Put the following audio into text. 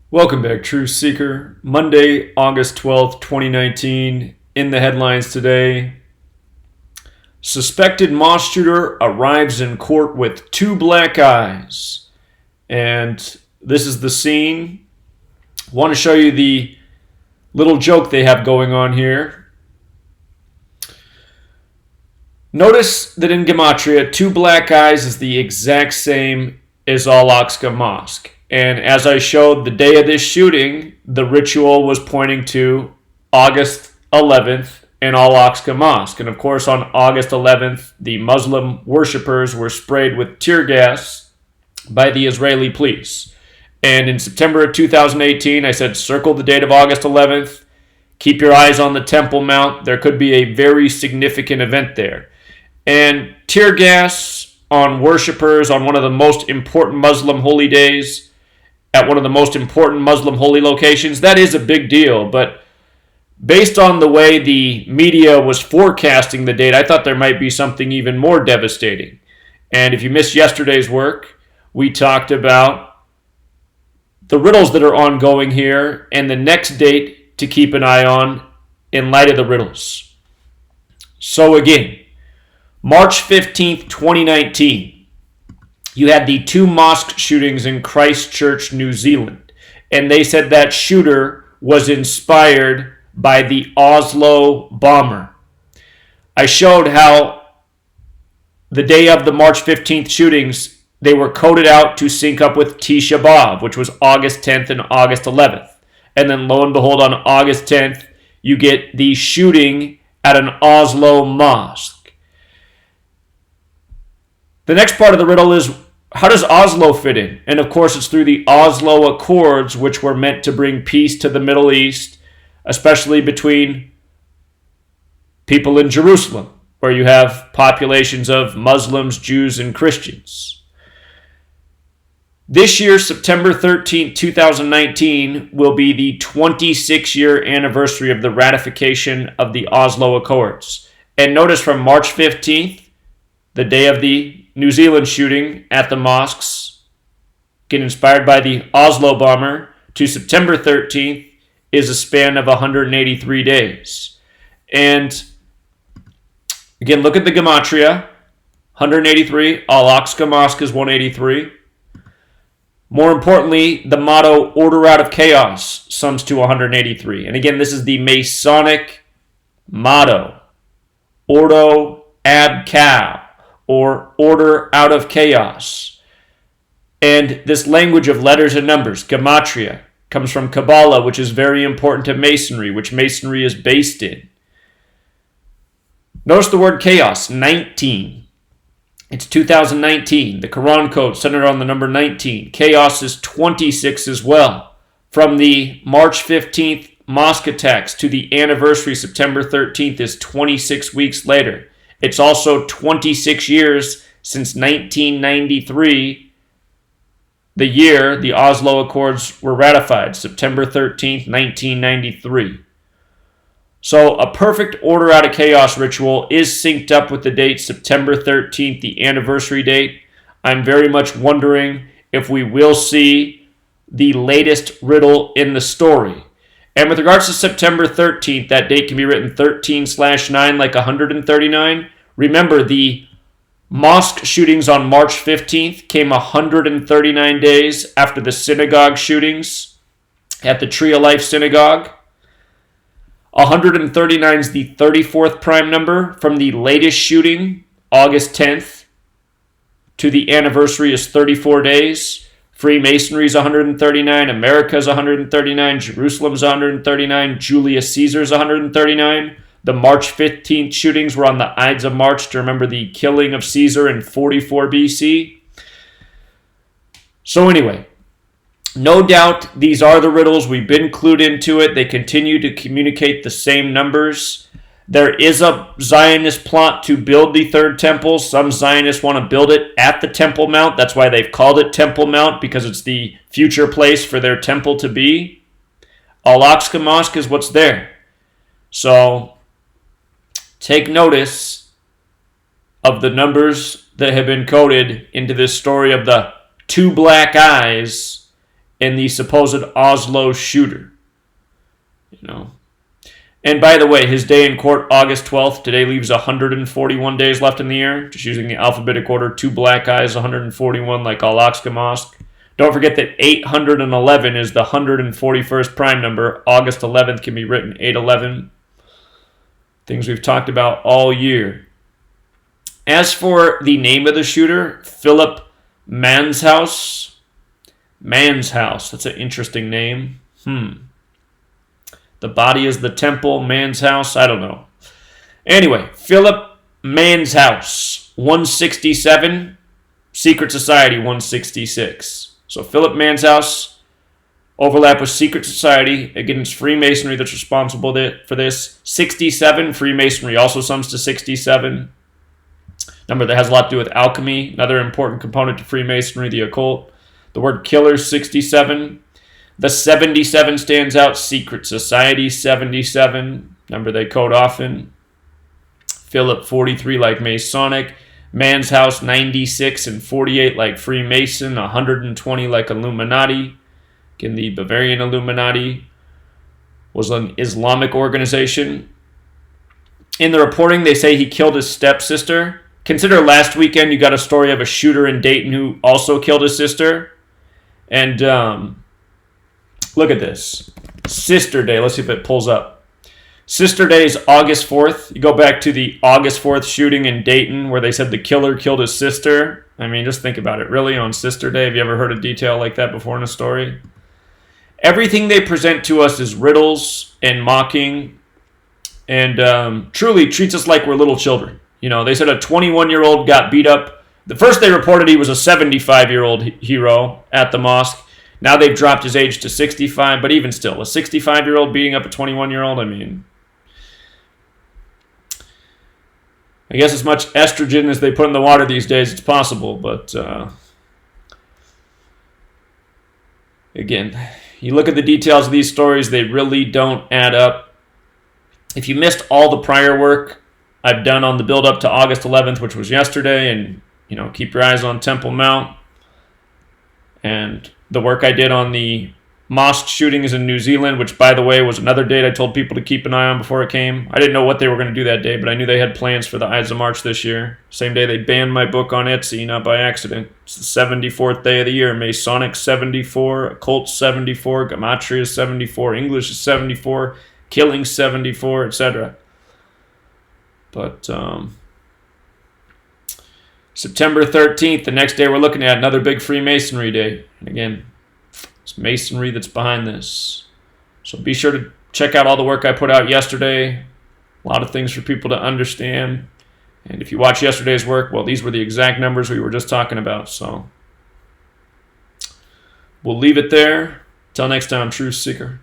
Welcome back, Truth Seeker. Monday, August 12th, 2019. In the headlines today, suspected mosque shooter arrives in court with two black eyes. And this is the scene. I want to show you the little joke they have going on here. Notice that in Gematria, two black eyes is the exact same as Al-Aqsa Mosque. And as I showed the day of this shooting, the ritual was pointing to August 11th in Al-Aqsa Mosque. And of course, on August 11th, the Muslim worshippers were sprayed with tear gas by the Israeli police. And in September of 2018, I said, circle the date of August 11th. Keep your eyes on the Temple Mount. There could be a very significant event there. And tear gas on worshippers on one of the most important Muslim holy days, at one of the most important Muslim holy locations, that is a big deal. But based on the way the media was forecasting the date, I thought there might be something even more devastating. And if you missed yesterday's work, we talked about the riddles that are ongoing here and the next date to keep an eye on in light of the riddles. So again, March 15th, 2019. You had the two mosque shootings in Christchurch, New Zealand. And they said that shooter was inspired by the Oslo bomber. I showed how the day of the March 15th shootings, they were coded out to sync up with Tisha B'Av, which was August 10th and August 11th. And then lo and behold, on August 10th, you get the shooting at an Oslo mosque. The next part of the riddle is, how does Oslo fit in? And of course, it's through the Oslo Accords, which were meant to bring peace to the Middle East, especially between people in Jerusalem, where you have populations of Muslims, Jews, and Christians. This year, September 13, 2019, will be the 26-year anniversary of the ratification of the Oslo Accords. And notice from March 15th, the day of the New Zealand shooting at the mosques, get inspired by the Oslo bomber, to September 13th is a span of 183 days. And again, look at the Gematria, 183. Al-Aqsa Mosque is 183. More importantly, the motto, order out of chaos, sums to 183. And again, this is the Masonic motto, ordo ab chao, or order out of chaos. And this language of letters and numbers, Gematria, comes from Kabbalah, which is very important to Masonry, which Masonry is based in. Notice the word chaos, 19. It's 2019. The Quran code centered on the number 19. Chaos is 26 as well. From the March 15th mosque attacks to the anniversary, September 13th, is 26 weeks later. It's also 26 years since 1993, the year the Oslo Accords were ratified, September 13th, 1993. So a perfect order out of chaos ritual is synced up with the date September 13th, the anniversary date. I'm very much wondering if we will see the latest riddle in the story. And with regards to September 13th, that date can be written 13/9 like 139. Remember, the mosque shootings on March 15th came 139 days after the synagogue shootings at the Tree of Life Synagogue. 139 is the 34th prime number from the latest shooting, August 10th, to the anniversary is 34 days. Freemasonry is 139, America is 139, Jerusalem is 139, Julius Caesar is 139. The March 15th shootings were on the Ides of March to remember the killing of Caesar in 44 BC. So anyway, no doubt these are the riddles. We've been clued into it. They continue to communicate the same numbers. There is a Zionist plot to build the third temple. Some Zionists want to build it at the Temple Mount. That's why they've called it Temple Mount, because it's the future place for their temple to be. Al-Aqsa Mosque is what's there. So take notice of the numbers that have been coded into this story of the two black eyes in the supposed Oslo shooter. You know. And by the way, his day in court, August 12th, today leaves 141 days left in the year. Just using the alphabetic order, 2 black guys, 141 like Al-Aqsa Mosque. Don't forget that 811 is the 141st prime number. August 11th can be written 811. Things we've talked about all year. As for the name of the shooter, Philip Manshaus. Manshaus, that's an interesting name. The body is the temple, man's house, I don't know. Anyway, Philip Manshaus, 167, Secret Society, 166. So Philip Manshaus, overlap with Secret Society. Again, it's Freemasonry that's responsible for this. 67, Freemasonry also sums to 67. Number that has a lot to do with alchemy, another important component to Freemasonry, the occult. The word killer, 67. The 77 stands out. Secret Society, 77. Number they quote often. Philip, 43, like Masonic. Manshaus, 96 and 48, like Freemason. 120, like Illuminati. Again, the Bavarian Illuminati was an Islamic organization. In the reporting, they say he killed his stepsister. Consider last weekend you got a story of a shooter in Dayton who also killed his sister. And look at this. Sister Day. Let's see if it pulls up. Sister Day is August 4th. You go back to the August 4th shooting in Dayton where they said the killer killed his sister. I mean, just think about it. Really, on Sister Day? Have you ever heard a detail like that before in a story? Everything they present to us is riddles and mocking and truly treats us like we're little children. You know, they said a 21-year-old got beat up. The first they reported he was a 75-year-old hero at the mosque. Now they've dropped his age to 65, but even still, a 65-year-old beating up a 21-year-old, I mean, I guess as much estrogen as they put in the water these days, it's possible, but again, you look at the details of these stories, they really don't add up. If you missed all the prior work I've done on the build-up to August 11th, which was yesterday, and, you know, keep your eyes on Temple Mount, and the work I did on the mosque shootings in New Zealand, which, by the way, was another date I told people to keep an eye on before it came. I didn't know what they were going to do that day, but I knew they had plans for the Ides of March this year. Same day they banned my book on Etsy, not by accident. It's the 74th day of the year. Masonic 74, Occult 74, Gematria 74, English is 74, Killing 74, etc. But September 13th, the next day we're looking at another big Freemasonry day. And again, it's Masonry that's behind this. So be sure to check out all the work I put out yesterday. A lot of things for people to understand. And if you watch yesterday's work, well, these were the exact numbers we were just talking about. So we'll leave it there. Till next time, Truth Seeker.